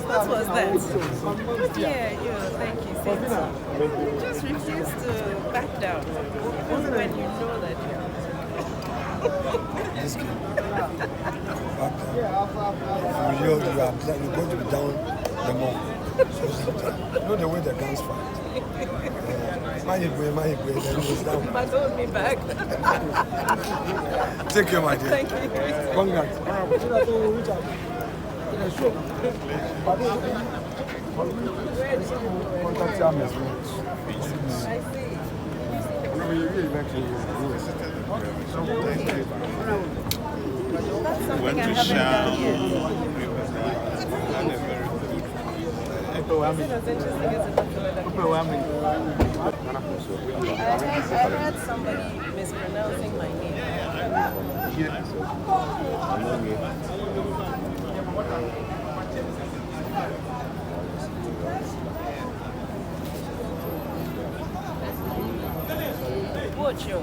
What was that? Yeah, thank you. You just refuse to back down, even when you know that you're... This game. Back down. If you are you're going to be down the more. So you know the way the guns fight. My then goes down. But hold me back. Take care, my dear. Thank you. Congrats. Went to Shell. I heard somebody mispronouncing my name. What show?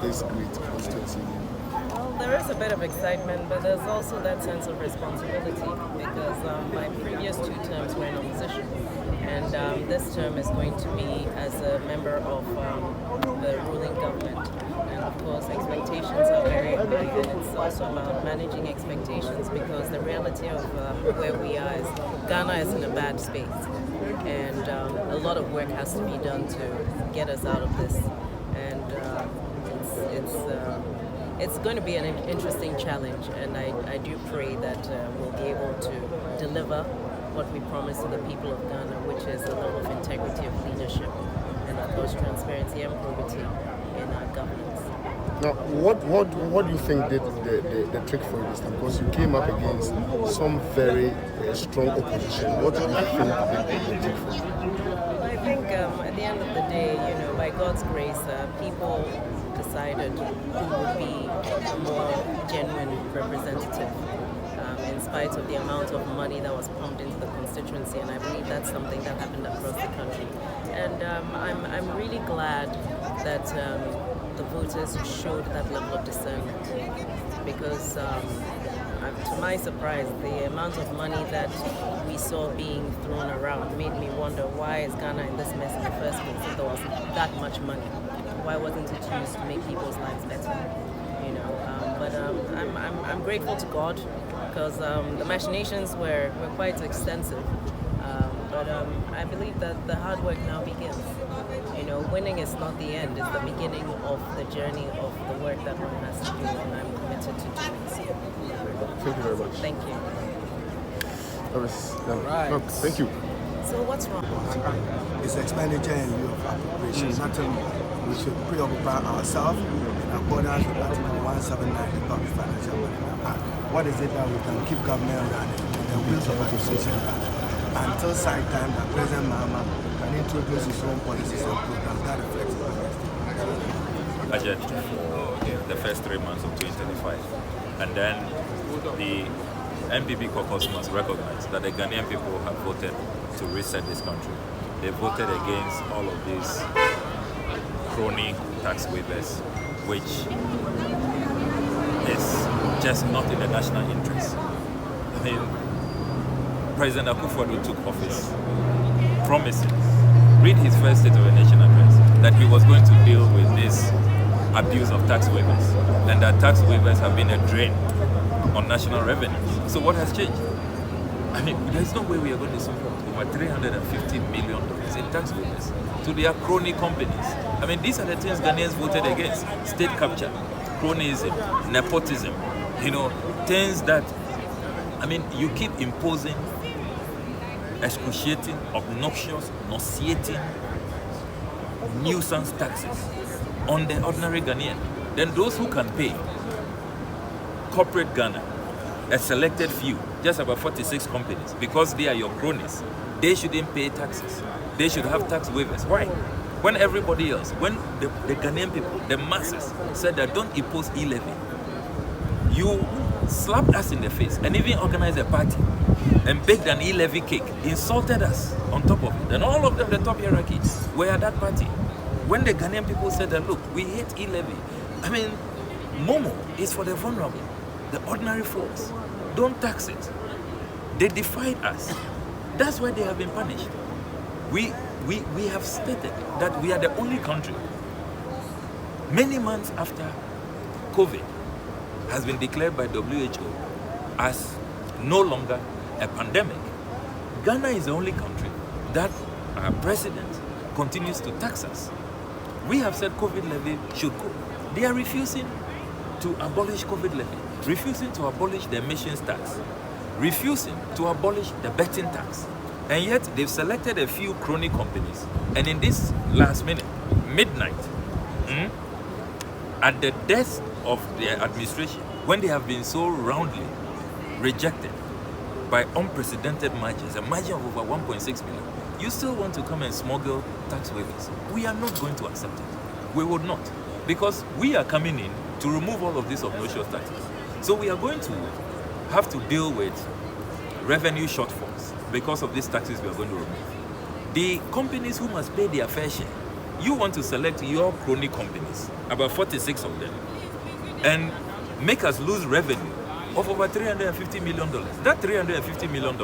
This great constituency. Well, there is a bit of excitement, but there's also that sense of responsibility because my previous 2 terms were in opposition, and this term is going to be as a member of the ruling government. And of course, expectations are very high, and it's also about managing expectations because the reality of where we are is Ghana is in a bad space, and a lot of work has to be done to get us out of this. And it's going to be an interesting challenge, and I do pray that we'll be able to deliver what we promise to the people of Ghana, which is a level of integrity of leadership and of course transparency and probity in our governance. Now, what do you think did the trick for you this time? Because you came up against some very strong opposition. What do you think did the trick for you? I think at the end of the day, by God's grace, people decided who would be a more genuine representative in spite of the amount of money that was pumped into the constituency, and I believe that's something that happened across the country. And I'm really glad that the voters showed that level of discernment because to my surprise, the amount of money that we saw being thrown around made me wonder, why is Ghana in this mess in the first place if there was that much money? Why wasn't it used to make people's lives better? But I'm grateful to God because the machinations were quite extensive. But I believe that the hard work now begins. Winning is not the end; it's the beginning of the journey of the work that one has to do, and I'm committed to doing so. Thank you very much. Thank you. Right. No, thank you. So what's wrong? It's expenditure in lieu of appropriation. Nothing we should preoccupy ourselves in accordance with Article 179 of the Public Financial Management Act. What is it that we can keep government running in the wheels of acquisition until such time that President Mahama can introduce his own policies and programs that reflect budget for the first 3 months of 2025. And then the MPP caucus must recognize that the Ghanaian people have voted to reset this country. They voted against all of these crony tax waivers, which is just not in the national interest. I mean, President Akuffo took office promising, read his first State of the Nation address, that he was going to deal with this abuse of tax waivers, and that tax waivers have been a drain on national revenues. So what has changed? I mean, there's no way we are going to support over $350 million in tax waivers to their crony companies. I mean, these are the things Ghanaians voted against: state capture, cronyism, nepotism, things that, I mean, you keep imposing excruciating, obnoxious, nauseating, nuisance taxes on the ordinary Ghanaian. Then those who can pay, corporate Ghana, a selected few, just about 46 companies, because they are your cronies, they shouldn't pay taxes. They should have tax waivers. Why? When everybody else, when the Ghanaian people, the masses, said that don't impose e-levy, you slapped us in the face and even organized a party and baked an e-levy cake, insulted us on top of it. And all of them, the top hierarchy, were at that party. When the Ghanaian people said that, look, we hate e-levy. I mean, Momo is for the vulnerable, the ordinary folks. Don't tax it. They defied us. That's why they have been punished. We have stated that we are the only country, many months after COVID has been declared by WHO as no longer a pandemic. Ghana is the only country that our president continues to tax us. We have said COVID levy should go. They are refusing to abolish COVID levy, refusing to abolish the emissions tax, refusing to abolish the betting tax. And yet they've selected a few crony companies. And in this last minute, midnight, at the death of the administration, when they have been so roundly rejected by unprecedented margins, a margin of over 1.6 billion, you still want to come and smuggle tax waivers. We are not going to accept it. We would not. Because we are coming in to remove all of these obnoxious taxes. So we are going to have to deal with revenue shortfalls because of these taxes we are going to remove. The companies who must pay their fair share, you want to select your crony companies, about 46 of them, and make us lose revenue of over $350 million. That $350 million,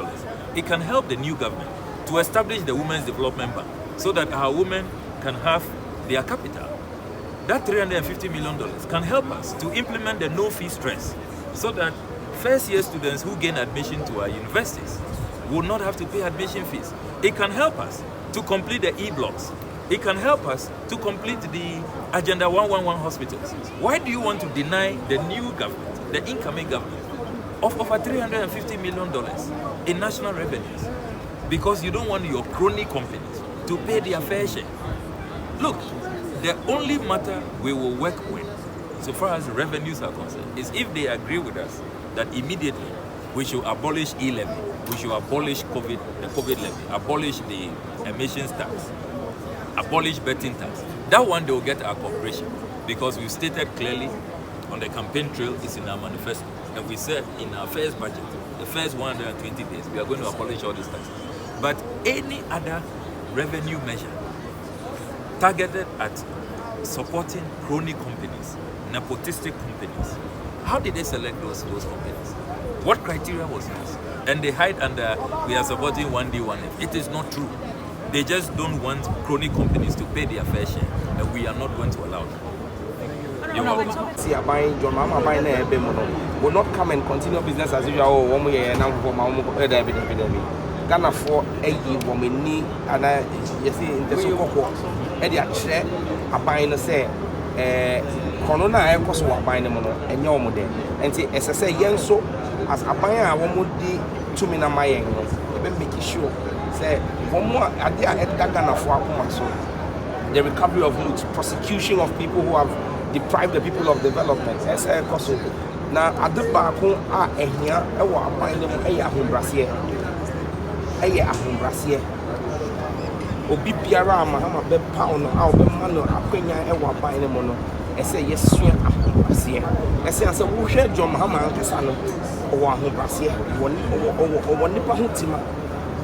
it can help the new government to establish the Women's Development Bank so that our women can have their capital. That $350 million can help us to implement the no-fee stress so that first-year students who gain admission to our universities will not have to pay admission fees. It can help us to complete the e-blocks. It can help us to complete the Agenda 111 hospitals. Why do you want to deny the new government, the incoming government, of over $350 million in national revenues? Because you don't want your crony companies to pay their fair share. Look, the only matter we will work with, so far as revenues are concerned, is if they agree with us that immediately we should abolish e-levy, we should abolish the COVID levy, abolish the emissions tax, abolish betting tax. That one they will get our cooperation because we've stated clearly on the campaign trail, it's in our manifesto, and we said in our first budget, the first 120 days, we are going to abolish all these taxes. But any other revenue measure targeted at supporting crony companies, nepotistic companies, how did they select those companies? What criteria was used? And they hide under, we are supporting 1D, 1F. It is not true. They just don't want crony companies to pay their fair share, and we are not going to allow them. You're welcome. See, buying John Mama buying a bemono will not come and continue business as usual. One way and now for my Ghana for a woman knee and you see in the so-called Eddie chair a buying a say Corona and Kosovo buying the mono and your model. And as I say, young so as a buyer, I won't be 2 minutes my even make sure say one more idea at Ghana for the recovery of youth, prosecution of people who have deprive the people of development. As a Kosovo. Now, Addo are here, I will find them a home brassier. A home brassier. Obi Biara, Mahama, Beb Pound, our Bemano, Apena, and one buying them on. I say, yes, a home brassier. I say, as a wusher, John Mahama, Casano, or a home brassier, one nipper Hutima.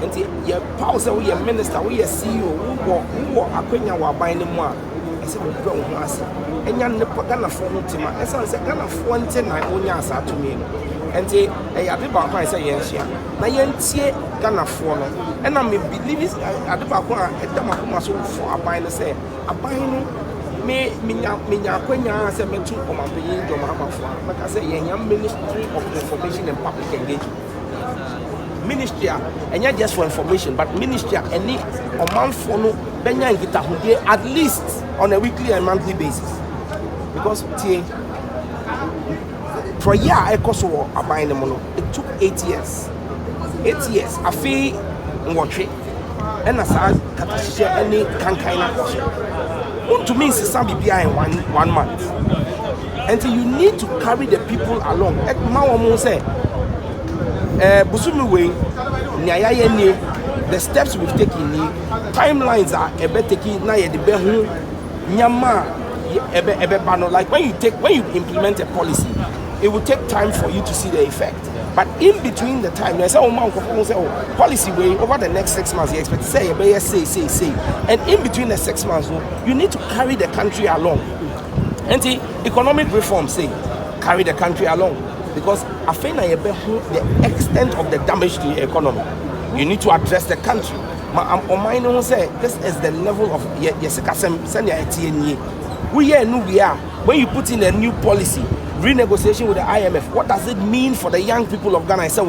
And your pause, we are minister, we are CEO, who are Apena, while buying them one. I said, we don't want us. And you're not going to phone to my as I said, kind of one thing I own your answer to me. And say, I did about my say, yes, yeah. Now, you're gonna phone. And I may believe it. I did about a Damakuma for a buying, say, a buying me, when you answer me to come up in your mama. Like I say, young Ministry of Information and Public Engagement. Ministry, and not just for information, but ministry, any a month for no, at least on a weekly and monthly basis. Because for a year, I cost a buying the mono. It took 8 years. 8 years. I feel watch it, and as I share any kind of question. To me, it's something behind 1 month. And you need to carry the people along. Like Mama say. Busumi way, the steps we've taken timelines are taking na the behu nyama like when you implement a policy, it will take time for you to see the effect. But in between the time, there's a policy way over the next 6 months. You expect say, and in between the 6 months, you need to carry the country along. And the economic reform say carry the country along, because the extent of the damage to the economy, you need to address the country. Say this is the level of we are when you put in a new policy, renegotiation with the IMF, what does it mean for the young people of Ghana? I said,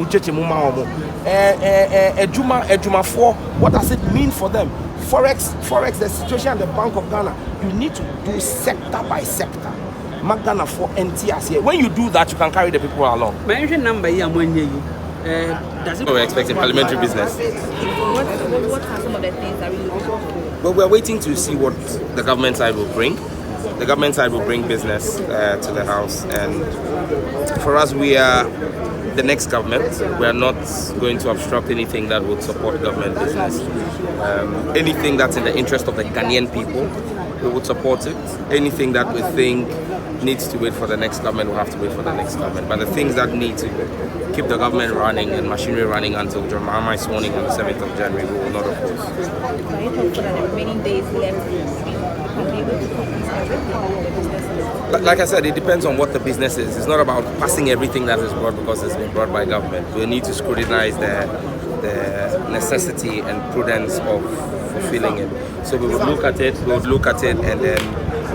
Ejuma 4, what does it mean for them? Forex, the situation at the Bank of Ghana, you need to do sector by sector. Ghana for NTS here. When you do that, you can carry the people along. We're expecting parliamentary business. What are some of the things that we look for? Well, we're waiting to see what the government side will bring. The government side will bring business to the House, and for us, we are the next government. We are not going to obstruct anything that would support government business. Anything that's in the interest of the Ghanaian people, we would support it. Anything that we think needs to wait for the next government will have to wait for the next government. But the things that need to keep the government running and machinery running until John Mahama is sworn in on the 7th of January, we will not oppose. Are you hopeful that the remaining days left will be able to complete everything the business is? Like I said, it depends on what the business is. It's not about passing everything that is brought because it's been brought by government. We need to scrutinize the necessity and prudence of fulfilling it. So we would look at it, and then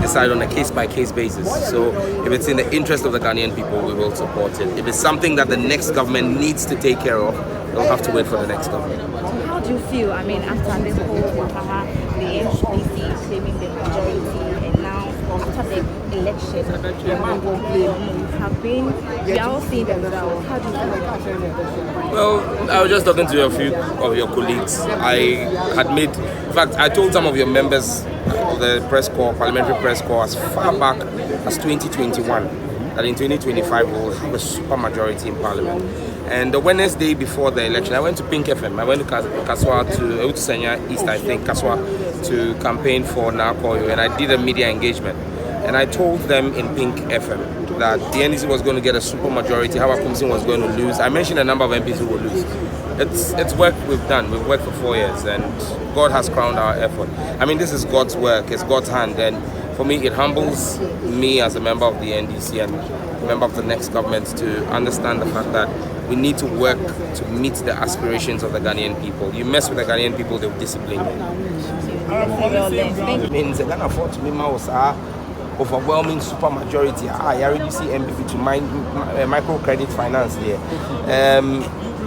decide on a case-by-case basis. So if it's in the interest of the Ghanaian people, we will support it. If it's something that the next government needs to take care of, they'll have to wait for the next government. So how do you feel, after this whole Wahaha, the NDC claiming the majority, and now after the election, the man will blame, we are all seeing the result. How do you feel? Well, I was just talking to a few of your colleagues. In fact, I told some of your members of the parliamentary press corps, as far back as 2021, that in 2025 we will have a super majority in parliament. And the Wednesday before the election, I went to Pink FM. I went to Kaswa to Senya East, I think, Kaswa, to campaign for Nakoyo, and I did a media engagement. And I told them in Pink FM that the NDC was going to get a super majority, how Akuffo was going to lose. I mentioned a number of MPs who will lose. It's work we've done. We've worked for 4 years, and God has crowned our effort. This is God's work. It's God's hand, and for me, it humbles me as a member of the NDC and a member of the next government to understand the fact that we need to work to meet the aspirations of the Ghanaian people. You mess with the Ghanaian people, they'll discipline you. Overwhelming super majority. I already see MPP to microcredit finance there.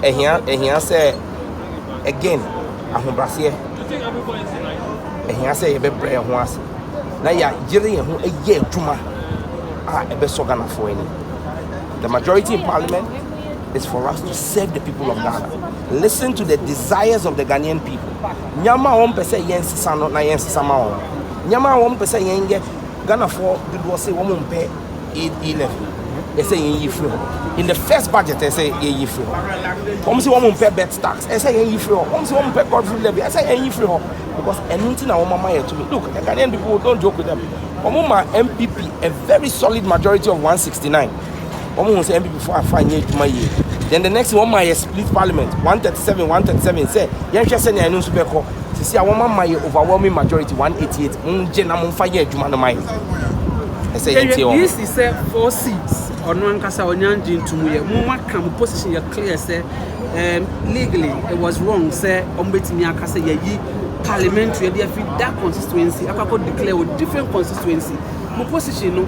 Here say again, ahombrasie. Here say ebe bre ho ase. Na ya jire ho eye adwuma ebe so Ghana for any. The majority in parliament is for us to serve the people of Ghana. Listen to the desires of the Ghanaian people. Nyama won pese yen sisa no na yen sisa ma won. Nyama won pese yen ge Ghana for did was say woman pay 811. They say in free. In the first budget, they say in free. Almost woman pay bet tax. They say in free. Almost woman pay God free levy. I say in free because anything I want my to me. Look, the Ghanaian people don't joke with them. Omuma MPP, a very solid majority of 169. Omuma say MPP for 5 years to my year. Then the next one my split parliament 137 say yeah just say I know super call. See, I want my overwhelming majority 188. I say this is 4 seats or no Ankasa or Nyanjin to me. Muma position your clear say legally it was wrong. Say Ombetinia Kasa ye parliamentary that constituency. I could declare with different constituency. My position no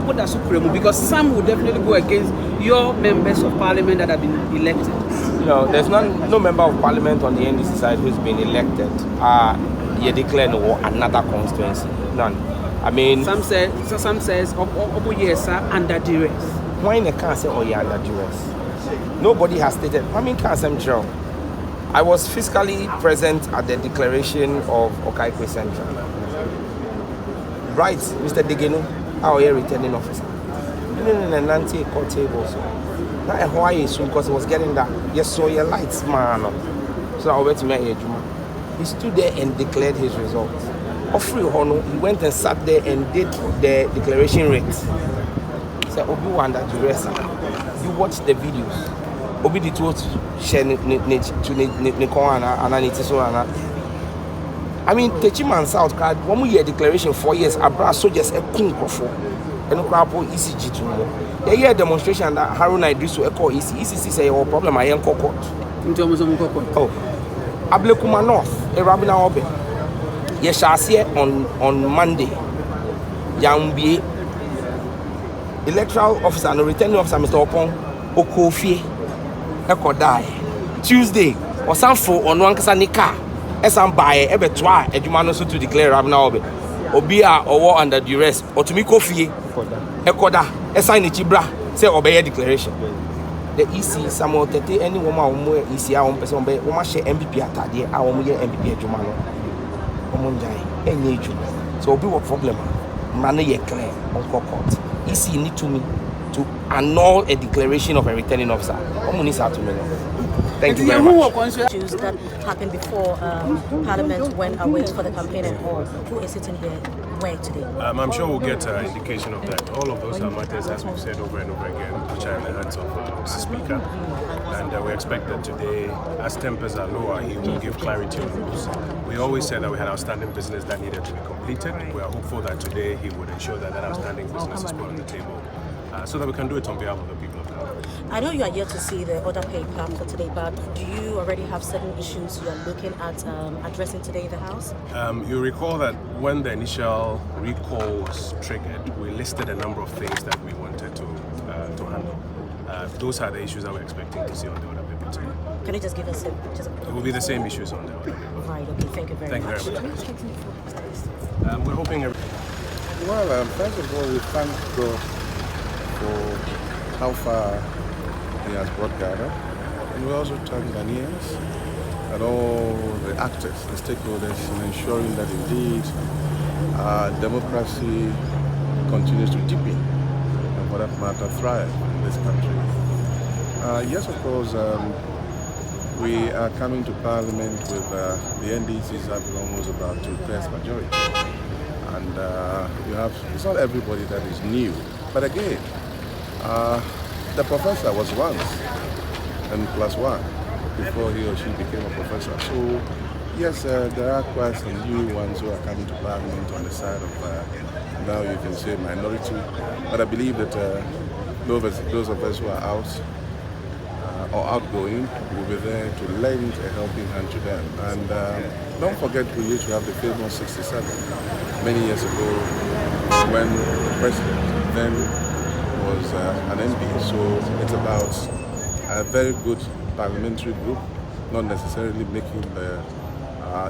what that supreme because some will definitely go against your members of parliament that have been elected. No, there's no member of parliament on the NDC side who's been elected. You declare no another constituency. None. Some says yes under duress. Why they can't say you're under duress? Nobody has stated. Can't say Joe. I was physically present at the declaration of Okaikwe Central. Right, Mr. Degeno, our returning officer. Nanti court table so. Now why is soon because it was getting that. Yes, so your lights man. So I went to me Juma. he stood there and declared his results. Offrey Hono, he went and sat there and did the declaration rates. Said Obi Wanda Duresa. You watch the videos. Obi did what share to I mean, Techiman South card 1 year declaration 4 years. Abra soldiers a Akuffo and Krapo ECG to more. The year demonstration that Haruna Idris will echo ECC say our problem I am court. Oh, Ablakwa North, a Rabina Obe. Yes, I see on Monday. Yambi electoral officer and returning officer Mr. Opon Okuffo Echo die. Tuesday or some for on one Kasanika. Some buy a betwa a Jumano to declare Rabina Obe. Obia or war under duress or to me coffee. Ekoda, a sign Chibra, say obey a declaration. The EC, some of any woman who EC, our own person, but we must share MPP at Addo, our own MPP at Jumano. Omonjai, any so be what problem? Money clear on court. EC need to me to annul a declaration of a returning officer. Thank you very much. Issues that happened before Parliament went away for the campaign and all. Who is sitting here where today? I'm sure we'll get an indication of that. All of those are matters, as we've said over and over again, which are in the hands of the Speaker. And we expect that today, as tempers are lower, he will give clarity on those. We always said that we had outstanding business that needed to be completed. We are hopeful that today he would ensure that that outstanding business is put on the table so that we can do it on behalf of the people of Ghana. I know you are yet to see the order paper for today, but do you already have certain issues you are looking at addressing today in the House? You recall that when the initial recall was triggered, we listed a number of things that we wanted to handle. Those are the issues that we're expecting to see on the order paper today. Can you just give us It will be the same issues on the order paper. Right, okay, thank you very much. Thank you very much. We're hoping Well, first of all, we thank God for how far he has brought Ghana. And we also thank Ghanaians and all the actors, the stakeholders, in ensuring that indeed democracy continues to deepen and for that matter thrive in this country. Yes, of course, we are coming to Parliament with the NDCs having almost about 2/3 majority. And it's not everybody that is new. But again, the professor was once N+1 before he or she became a professor. So yes, there are quite some new ones who are coming to Parliament on the side of now you can say minority. But I believe that those of us who are out or outgoing will be there to lend a helping hand to them. And don't forget, we used to have the famous 67 many years ago when the president then was an MP. So it's about a very good parliamentary group, not necessarily making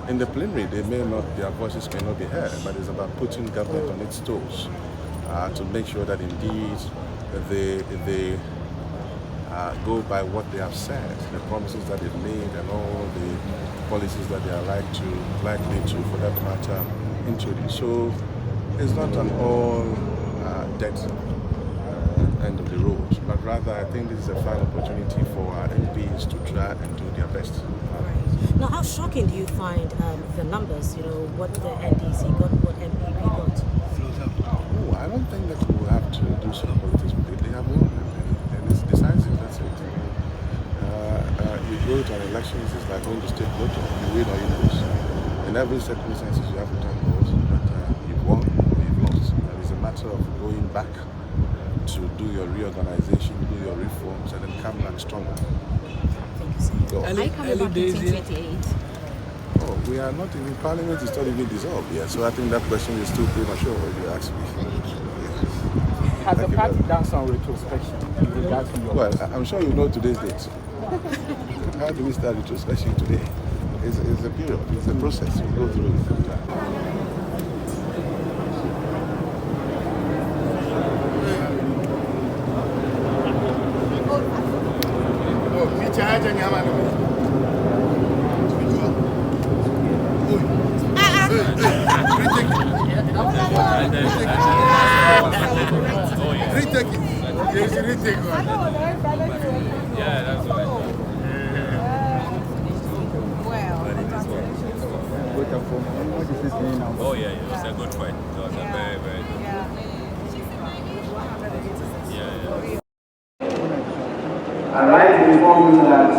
in the plenary, their voices may not be heard, but it's about putting government on its toes to make sure that indeed they go by what they have said, the promises that they've made and all the policies that they are likely to, for that matter, introduce. So it's not an all dead end of the road, but rather I think this is a fine opportunity for our MPs to try and do their best. Right. Now, how shocking do you find the numbers, what the NDC got, what MPP got? Oh, I don't think that we will have to do some politics with it. They have won, and it's decisive, that's it. You go to an election, it's like going to state lotto, you win or you lose. In every circumstance, you have to turn both, but you've won or you've lost. And it's a matter of going back to do your reorganization, do your reforms, and then come back stronger. Early days in 1928. Oh, we are not in Parliament, is not even dissolved yet, so I think that question is still premature if you ask me. Has the party done some retrospection in regards to your... Well, I'm sure you know today's date. How do we start retrospection today? It's a period, it's a process, we go through it. Oh yeah, it was a good fight. It was a very, very good fight. Yeah. I'd like to inform you that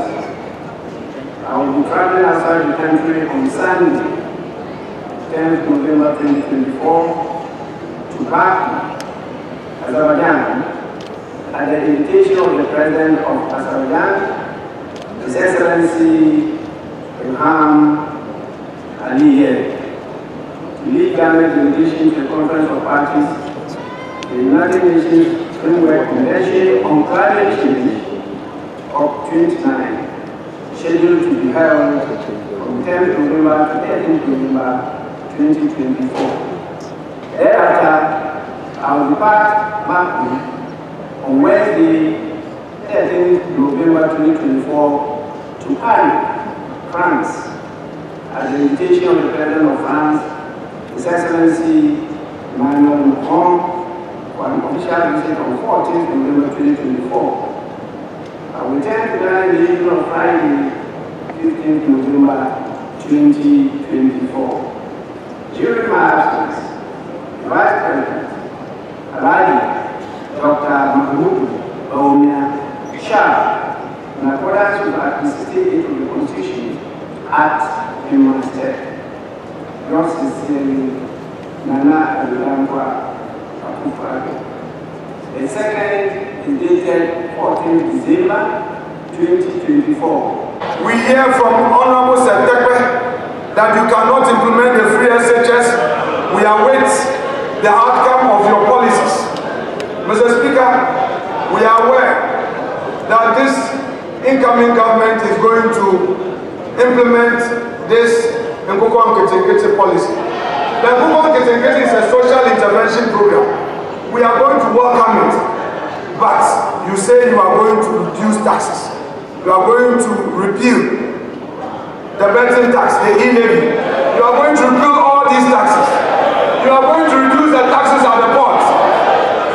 I will be traveling outside the country on Sunday, 10th November 2024, to Baku, Azerbaijan, at the invitation of the President of Azerbaijan, His Excellency Ilham Aliyev, to lead government delegation to the Conference of Parties, the United Nations Framework Convention on Climate Change of 29, scheduled to be held from 10th November to 13th November 2024. Thereafter, I will depart Baku on Wednesday, 13th November 2024, to Paris, France, at the invitation of the President of France, His Excellency Emmanuel Macron, for an official visit on 14th November 2024. I will return to Ghana in the evening of Friday, 15th November 2024. During my absence, the Vice President, Dr.Bawumia, shall, in accordance with Article 68 of the Constitution, act in my stead. Yours sincerely, Nana Ablakwa, Akuffo. The second is dated 14th December 2024. We hear from Honorable Setekwe that you cannot implement the free SHS. We await the outcome of your policies. Mr. Speaker, we are aware that this incoming government is going to implement this Nkukwo-Nkete policy. The Nkukwo-Nkete is a social intervention program. We are going to welcome it, but you say you are going to reduce taxes. You are going to repeal the betting tax, the e-levy. You are going to repeal all these taxes. You are going to reduce the taxes at the port.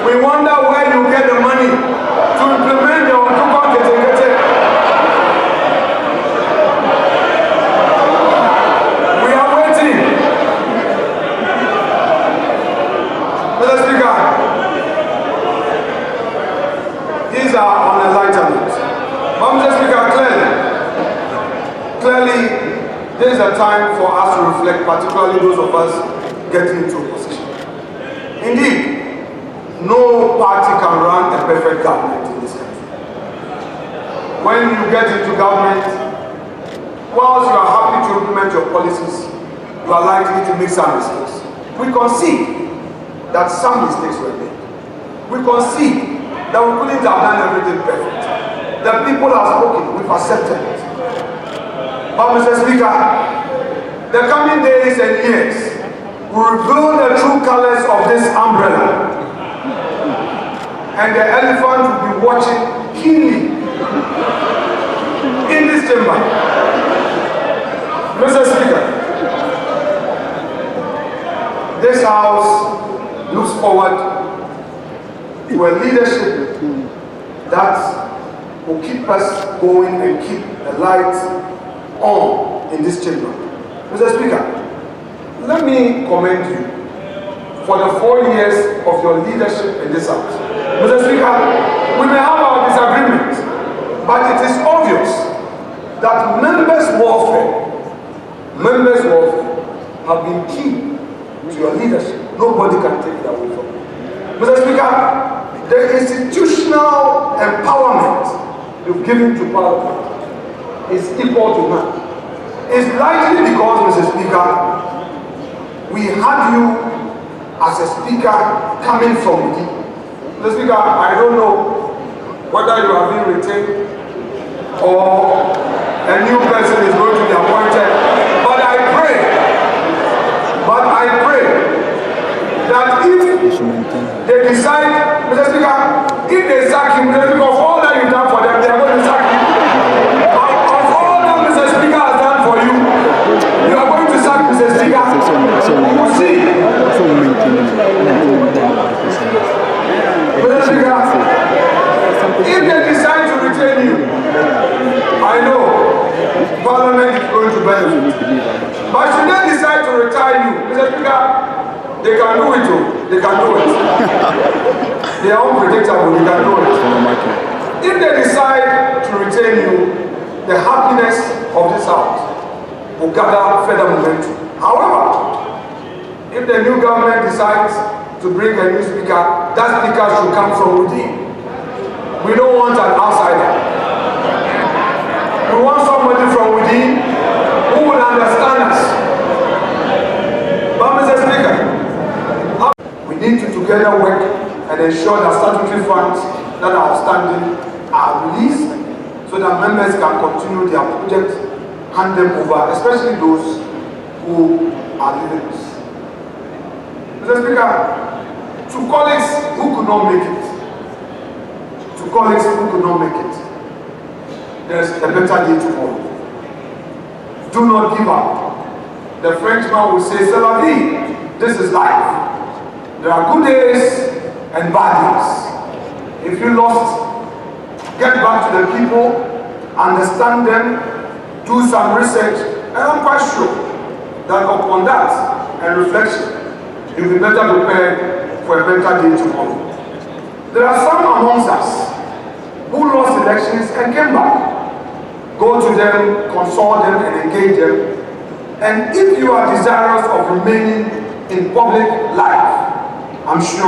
We wonder where you get the money to implement your Nkukwo-Nkete. We are waiting. Mr. Speaker, these are on a lighter note. Mr. Speaker, clearly, this is a time for us to reflect, particularly those of us getting into opposition. Indeed, no party can run a perfect government in this country. When you get into government, whilst you are happy to implement your policies, you are likely to make some mistakes. We concede that some mistakes were made. We concede that we couldn't have done everything perfect. The people have spoken, we've accepted it. But Mr. Speaker, the coming days and years will reveal the true colors of this umbrella. And the elephant will be watching keenly in this chamber. Mr. Speaker, this House looks forward to a leadership that will keep us going and keep the lights on in this chamber. Mr. Speaker, let me commend you for the 4 years of your leadership in this House. Mr. Speaker, we may have our disagreements, but it is obvious that members' warfare have been key to your leadership. Nobody can take it away from you. Mr. Speaker, the institutional empowerment you've given to Parliament is equal to none. It's likely because, Mr. Speaker, we had you as a speaker coming from within. Mr. Speaker, I don't know whether you have been retained or a new person is going to be appointed, but I pray that if they decide, Mr. Speaker, if they sack him, Mr. Speaker, of all that you've done for them, they are going to sack him. Of all that Mr. Speaker has done for you, you are going to sack Mr. Speaker. You will see. Mr. Speaker, if they decide to retain you, I know Parliament is going to benefit. But should they decide They can do it. They are unpredictable, they can do it. If they decide to retain you, the happiness of this house will gather further momentum. However, if the new government decides to bring a new speaker, that speaker should come from within. We don't want an outsider. We want somebody from within who will understand us. But Mr. Speaker, we need to together work and ensure that statutory funds that are outstanding are released so that members can continue their projects, hand them over, especially those who are leaving us. Mr. Speaker, to colleagues who could not make it, there's a better day tomorrow. Do not give up. The Frenchman will say, "C'est la vie." This is life. There are good days and bad days. If you lost, get back to the people, understand them, do some research, and I'm quite sure that upon that and reflection, you'll be better prepared for a better day tomorrow. There are some amongst us who lost elections and came back. Go to them, consult them, and engage them. And if you are desirous of remaining in public life, I'm sure